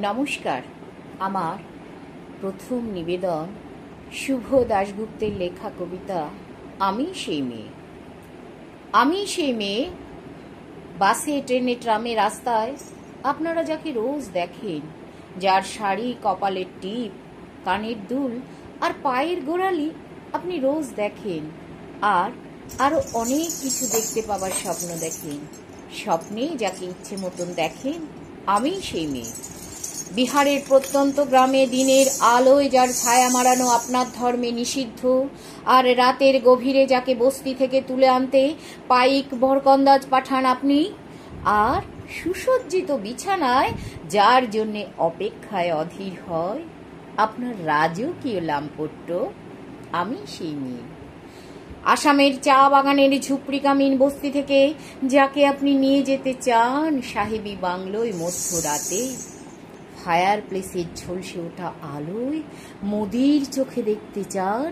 নমস্কার। আমার প্রথম নিবেদন শুভ দাশগুপ্তের লেখা কবিতা আমি সেই মেয়ে। আমি সেই মেয়ে, বাসে ট্রেনে ট্রামে রাস্তায় আপনারা যাকে রোজ দেখেন, যার শাড়ি, কপালের টিপ, কানের দুল আর পায়ের গোড়ালি আপনি রোজ দেখেন, আর আরো অনেক কিছু দেখতে পাবার স্বপ্ন দেখেন। স্বপ্নে যাকে ইচ্ছে মতন দেখেন, আমি সেই মেয়ে। বিহারের প্রত্যন্ত গ্রামে দিনের আলোয় যার ছায়া মারানো আপনার ধর্মে নিষিদ্ধ, আর রাতের গভীরে যাকে বস্তি থেকে তুলে আনতে পাইক বরকন্দাজ পাঠান আপনি, আর সুসজ্জিত বিছানায় যার জন্যে অপেক্ষায় অধীর হয় আপনার রাজকীয় লামপট্ট, আমি সেই মেয়ে। আসামের চা বাগানের ঝুপড়িকামিন বস্তি থেকে যাকে আপনি নিয়ে যেতে চান সাহেবী বাংলোয় মধ্যরাতে, ফায়ার প্লেসের ঝলসে ওঠা আলোয় মোদির চোখে দেখতে চান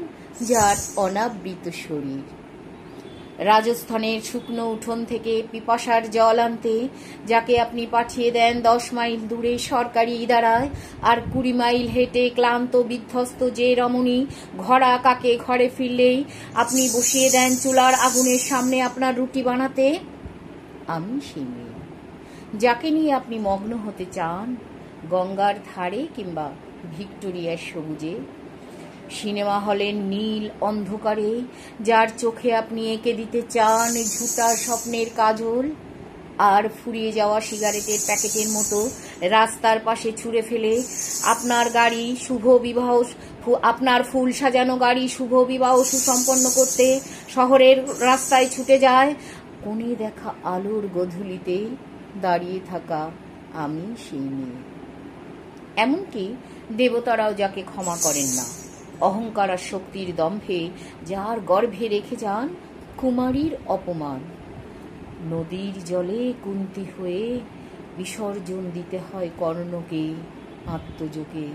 যার অনাবৃত শরীর। রাজস্থানের শুকনো উঠোন থেকে পিপাসার জল আনতে যাকে আপনি পাঠিয়ে দেন 10 মাইল দূরে সরকারি ইদারায়, আর 20 মাইল হেঁটে ক্লান্ত বিধ্বস্ত যে রমণী ঘোড়া কাকে ঘরে ফিরলেই আপনি বসিয়ে দেন চুলার আগুনের সামনে আপনার রুটি বানাতে, আমি সেই মেয়ে। যাকে নিয়ে আপনি মগ্ন হতে চান গঙ্গার ধারে কিংবা ভিক্টোরিয়ার সবুজে, সিনেমা হলের নীল অন্ধকারে যার চোখে আপনি এঁকে দিতে চান ঝুটা স্বপ্নের কাজল, আর ফুরিয়ে যাওয়া সিগারেটের প্যাকেটের মতো রাস্তার পাশে ছুঁড়ে ফেলে আপনার গাড়ি শুভ বিবাহ, আপনার ফুল সাজানো গাড়ি শুভ বিবাহ সুসম্পন্ন করতে শহরের রাস্তায় ছুটে যায়, কোণে দেখা আলোর গধূলিতে দাঁড়িয়ে থাকা আমি সেই মেয়ে। এমনকি দেবতারাও যাকে ক্ষমা করেন না, অহংকার আর শক্তির দম্ভে যার গর্ভে রেখে যান কুমারীর অপমান, নদীর জলে কুন্তি হয়ে বিসর্জন দিতে হয় কর্ণকে আত্মযোগে।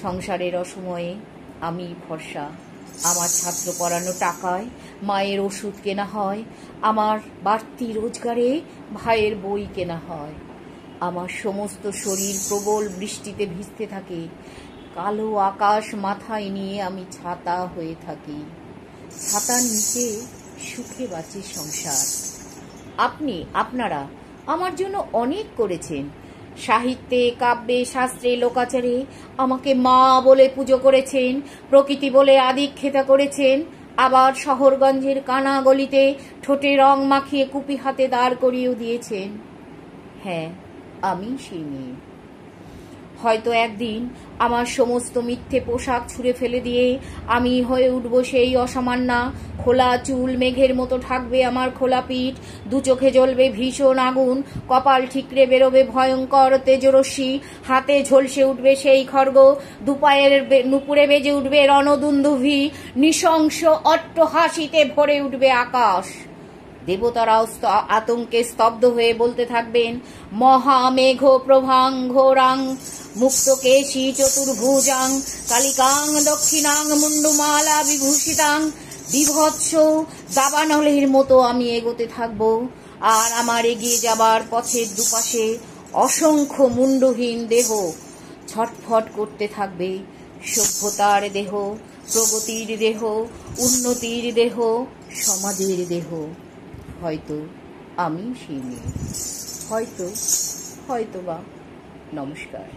সংসারের অসময়ে আমি ভরসা, আমার ছাত্র পড়ানো টাকায় মায়ের ওষুধ কেনা হয়, আমার বাড়তি রোজগারে ভাইয়ের বই কেনা হয়, আমার সমস্ত শরীর প্রবল বৃষ্টিতে ভিজতে থাকে, কালো আকাশ মাথায় নিয়ে আমি ছাতা হয়ে থাকি, ছাতার নিচে সুখে বাঁচে সংসার। আপনারা আমার জন্য অনেক করেছেন, সাহিত্যে, কাব্যে, শাস্ত্রে, লোকাচারে আমাকে মা বলে পুজো করেছেন, প্রকৃতি বলে আদিক্ষেতা করেছেন, আবার শহরগঞ্জের কানা গলিতে ঠোঁটে রং মাখিয়ে কুপি হাতে দাঁড় করিয়েও দিয়েছেন। হ্যাঁ, আমি সেই মেয়ে। হয়তো একদিন আমার সমস্ত মিথ্যে পোশাক ছুঁড়ে ফেলে দিয়ে আমি হয়ে উঠব সেই অসামান্যা, খোলা চুল মেঘের মতো ঢাকবে আমার খোলা পিঠ, দু চোখে জ্বলবে ভীষণ আগুন, কপাল ঠিকরে বেরোবে ভয়ঙ্কর তেজরশ্মি, হাতে ঝলসে উঠবে সেই খড়গ, দুপায়ের নুপুরে বেজে উঠবে রণদুন্দুভি, নৃশংস অট্টহাসিতে ভরে উঠবে আকাশ। দেবতারাও আতঙ্কে স্তব্ধ হয়ে বলতে থাকবেন মহামেঘ প্রভাং ঘোরাং মুক্তকেশী চতুর্ভুজাং কালিকাং দক্ষিণাং মুন্ডুমালা বিভূষিতাং, বিভৎস দাবানলের মতো আমি এগোতে থাকব, আর আমার এগিয়ে যাবার পথের দুপাশে অসংখ্য মুন্ডহীন দেহ ছটফট করতে থাকবে। সভ্যতার দেহ, প্রগতির দেহ, উন্নতির দেহ, সমাজের দেহ। হয়তো আমি সেই মেয়ে, হয়তো বা। নমস্কার।